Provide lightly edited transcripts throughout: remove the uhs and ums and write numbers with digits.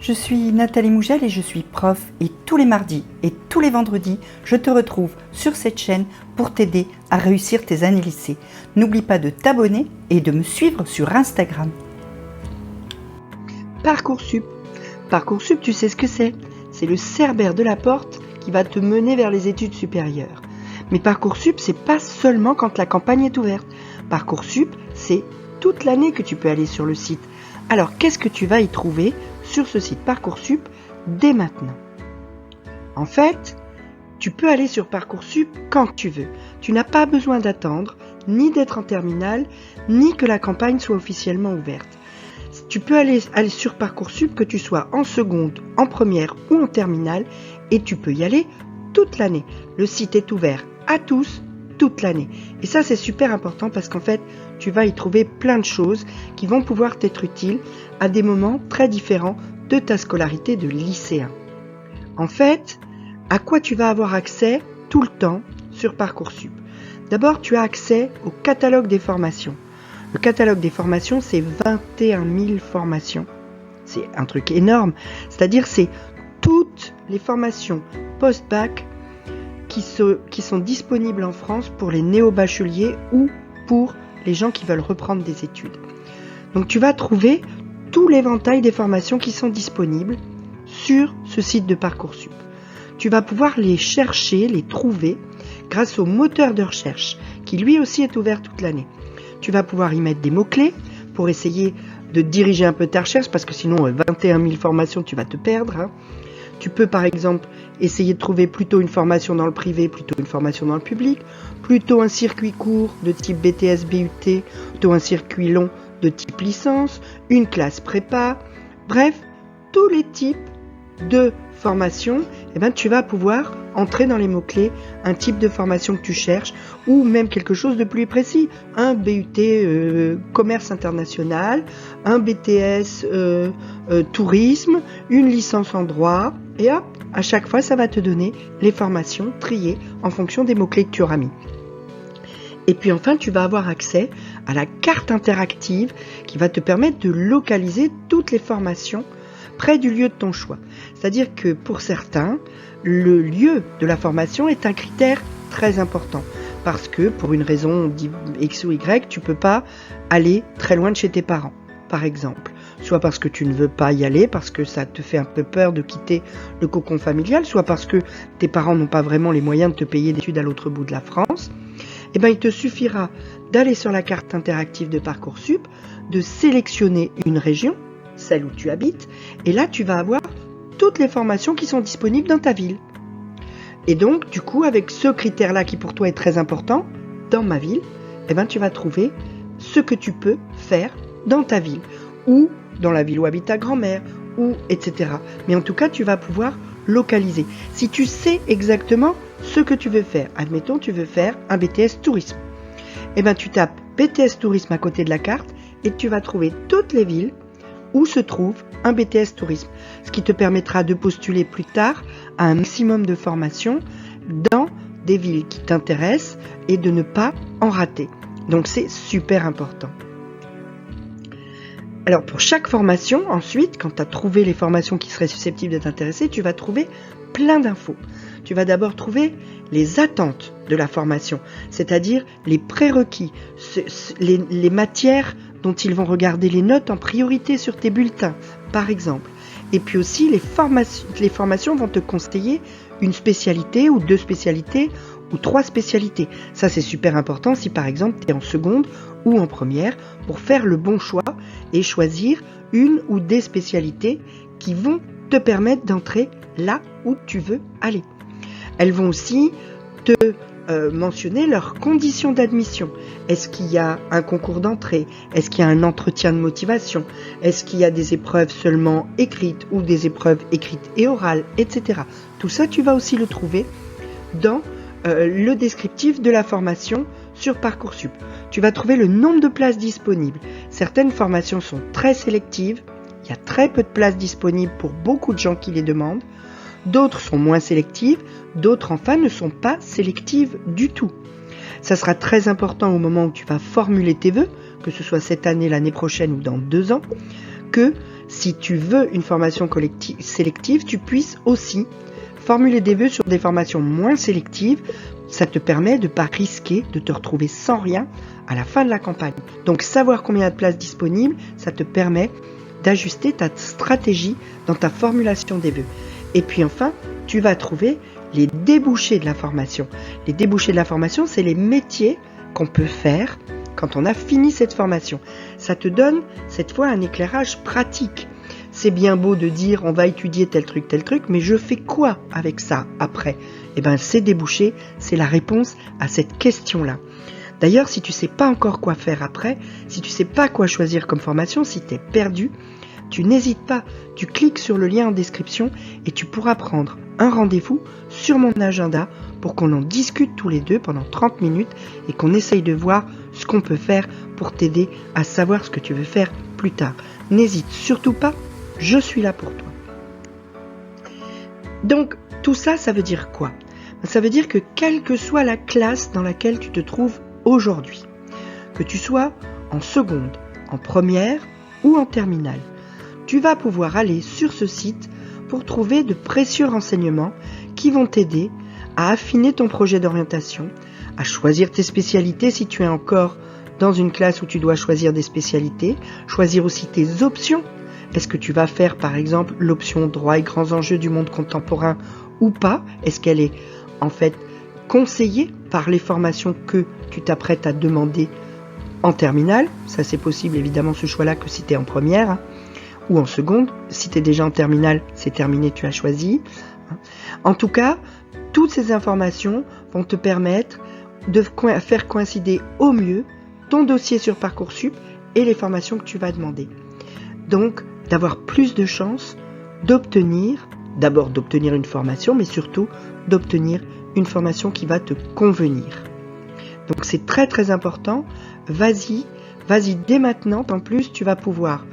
Je suis Nathalie Mougel et je suis prof et tous les mardis et tous les vendredis, je te retrouve sur cette chaîne pour t'aider à réussir tes années lycée. N'oublie pas de t'abonner et de me suivre sur Instagram. Parcoursup. Parcoursup, tu sais ce que c'est? C'est le cerbère de la porte qui va te mener vers les études supérieures. Mais Parcoursup, c'est pas seulement quand la campagne est ouverte. Parcoursup, c'est toute l'année que tu peux aller sur le site. Alors, qu'est-ce que tu vas y trouver sur ce site Parcoursup dès maintenant? En fait, tu peux aller sur Parcoursup quand tu veux. Tu n'as pas besoin d'attendre, ni d'être en terminale, ni que la campagne soit officiellement ouverte. Tu peux aller sur Parcoursup que tu sois en seconde, en première ou en terminale, et tu peux y aller toute l'année. Le site est ouvert à tous, toute l'année. Et ça, c'est super important parce qu'en fait, tu vas y trouver plein de choses qui vont pouvoir t'être utiles à des moments très différents de ta scolarité de lycéen. En fait, à quoi tu vas avoir accès tout le temps sur Parcoursup? D'abord, tu as accès au catalogue des formations. Le catalogue des formations, c'est 21 000 formations. C'est un truc énorme. C'est-à-dire, c'est toutes les formations post-bac qui sont disponibles en France pour les néo-bacheliers ou pour les gens qui veulent reprendre des études. Donc, tu vas trouver tout l'éventail des formations qui sont disponibles sur ce site de Parcoursup. Tu vas pouvoir les chercher, les trouver grâce au moteur de recherche qui lui aussi est ouvert toute l'année. Tu vas pouvoir y mettre des mots-clés pour essayer de diriger un peu ta recherche parce que sinon 21 000 formations tu vas te perdre. Tu peux par exemple essayer de trouver plutôt une formation dans le privé, plutôt une formation dans le public, plutôt un circuit court de type BTS, BUT, plutôt un circuit long de type licence, une classe prépa, bref, tous les types de formation, tu vas pouvoir entrer dans les mots-clés un type de formation que tu cherches ou même quelque chose de plus précis, un BUT commerce international, un BTS tourisme, une licence en droit et hop, à chaque fois ça va te donner les formations triées en fonction des mots-clés que tu auras mis. Et puis enfin, tu vas avoir accès à la carte interactive qui va te permettre de localiser toutes les formations près du lieu de ton choix. C'est-à-dire que pour certains, le lieu de la formation est un critère très important. Parce que pour une raison X ou Y, tu ne peux pas aller très loin de chez tes parents, par exemple. Soit parce que tu ne veux pas y aller, parce que ça te fait un peu peur de quitter le cocon familial, soit parce que tes parents n'ont pas vraiment les moyens de te payer des études à l'autre bout de la France. Il te suffira d'aller sur la carte interactive de Parcoursup, de sélectionner une région, celle où tu habites, et là tu vas avoir toutes les formations qui sont disponibles dans ta ville. Et donc, du coup, avec ce critère-là qui pour toi est très important, dans ma ville, tu vas trouver ce que tu peux faire dans ta ville, ou dans la ville où habite ta grand-mère, ou etc. Mais en tout cas, tu vas pouvoir localiser. Si tu sais exactement ce que tu veux faire, admettons, tu veux faire un BTS tourisme, tu tapes BTS tourisme à côté de la carte et tu vas trouver toutes les villes où se trouve un BTS tourisme, ce qui te permettra de postuler plus tard à un maximum de formations dans des villes qui t'intéressent et de ne pas en rater. Donc c'est super important. Alors pour chaque formation, ensuite, quand tu as trouvé les formations qui seraient susceptibles de t'intéresser, tu vas trouver plein d'infos. Tu vas d'abord trouver les attentes de la formation, c'est-à-dire les prérequis, les matières dont ils vont regarder les notes en priorité sur tes bulletins, par exemple. Et puis aussi, les formations vont te conseiller une spécialité ou 2 spécialités ou 3 spécialités. Ça, c'est super important si, par exemple, tu es en seconde ou en première pour faire le bon choix et choisir une ou des spécialités qui vont te permettre d'entrer là où tu veux aller. Elles vont aussi te mentionner leurs conditions d'admission. Est-ce qu'il y a un concours d'entrée? Est-ce qu'il y a un entretien de motivation? Est-ce qu'il y a des épreuves seulement écrites ou des épreuves écrites et orales, etc. Tout ça, tu vas aussi le trouver dans le descriptif de la formation sur Parcoursup. Tu vas trouver le nombre de places disponibles. Certaines formations sont très sélectives. Il y a très peu de places disponibles pour beaucoup de gens qui les demandent. D'autres sont moins sélectives, d'autres enfin ne sont pas sélectives du tout. Ça sera très important au moment où tu vas formuler tes vœux, que ce soit cette année, l'année prochaine ou dans 2 ans, que si tu veux une formation sélective, tu puisses aussi formuler des vœux sur des formations moins sélectives. Ça te permet de ne pas risquer de te retrouver sans rien à la fin de la campagne. Donc savoir combien il y a de places disponibles, ça te permet d'ajuster ta stratégie dans ta formulation des vœux. Et puis enfin, tu vas trouver les débouchés de la formation. Les débouchés de la formation, c'est les métiers qu'on peut faire quand on a fini cette formation. Ça te donne cette fois un éclairage pratique. C'est bien beau de dire on va étudier tel truc, mais je fais quoi avec ça après? Eh bien, ces débouchés, c'est la réponse à cette question-là. D'ailleurs, si tu ne sais pas encore quoi faire après, si tu ne sais pas quoi choisir comme formation, si tu es perdu, tu n'hésites pas, tu cliques sur le lien en description et tu pourras prendre un rendez-vous sur mon agenda pour qu'on en discute tous les deux pendant 30 minutes et qu'on essaye de voir ce qu'on peut faire pour t'aider à savoir ce que tu veux faire plus tard. N'hésite surtout pas, je suis là pour toi. Donc, tout ça, ça veut dire quoi? Ça veut dire que quelle que soit la classe dans laquelle tu te trouves aujourd'hui, que tu sois en seconde, en première ou en terminale, tu vas pouvoir aller sur ce site pour trouver de précieux renseignements qui vont t'aider à affiner ton projet d'orientation, à choisir tes spécialités si tu es encore dans une classe où tu dois choisir des spécialités, choisir aussi tes options. Est-ce que tu vas faire par exemple l'option droit et grands enjeux du monde contemporain ou pas? Est-ce qu'elle est en fait conseillée par les formations que tu t'apprêtes à demander en terminale? Ça c'est possible évidemment ce choix-là que si tu es en première ou en seconde. Si tu es déjà en terminale, c'est terminé, tu as choisi. En tout cas, toutes ces informations vont te permettre de faire coïncider au mieux ton dossier sur Parcoursup et les formations que tu vas demander. Donc, d'avoir plus de chances d'obtenir une formation, mais surtout d'obtenir une formation qui va te convenir. Donc c'est très très important, vas-y dès maintenant, en plus tu vas pouvoir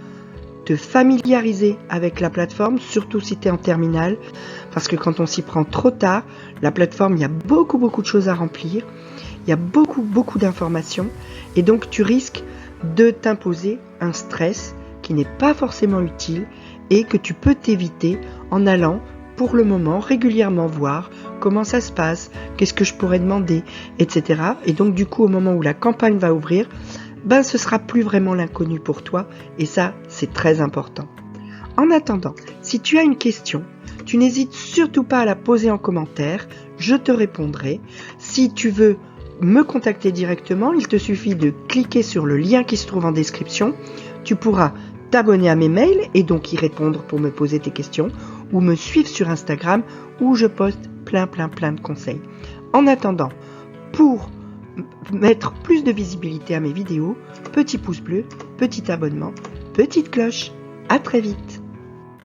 te familiariser avec la plateforme, surtout si tu es en terminale, parce que quand on s'y prend trop tard, la plateforme, il y a beaucoup de choses à remplir, il y a beaucoup d'informations, et donc tu risques de t'imposer un stress qui n'est pas forcément utile et que tu peux t'éviter en allant pour le moment régulièrement voir comment ça se passe, qu'est-ce que je pourrais demander, etc. Et donc du coup au moment où la campagne va ouvrir, ce sera plus vraiment l'inconnu pour toi et ça c'est très important. En attendant, si tu as une question, tu n'hésites surtout pas à la poser en commentaire, je te répondrai. Si tu veux me contacter directement, il te suffit de cliquer sur le lien qui se trouve en description. Tu pourras t'abonner à mes mails et donc y répondre pour me poser tes questions ou me suivre sur Instagram où je poste plein de conseils. En attendant, pour mettre plus de visibilité à mes vidéos, petit pouce bleu, petit abonnement, petite cloche. À très vite.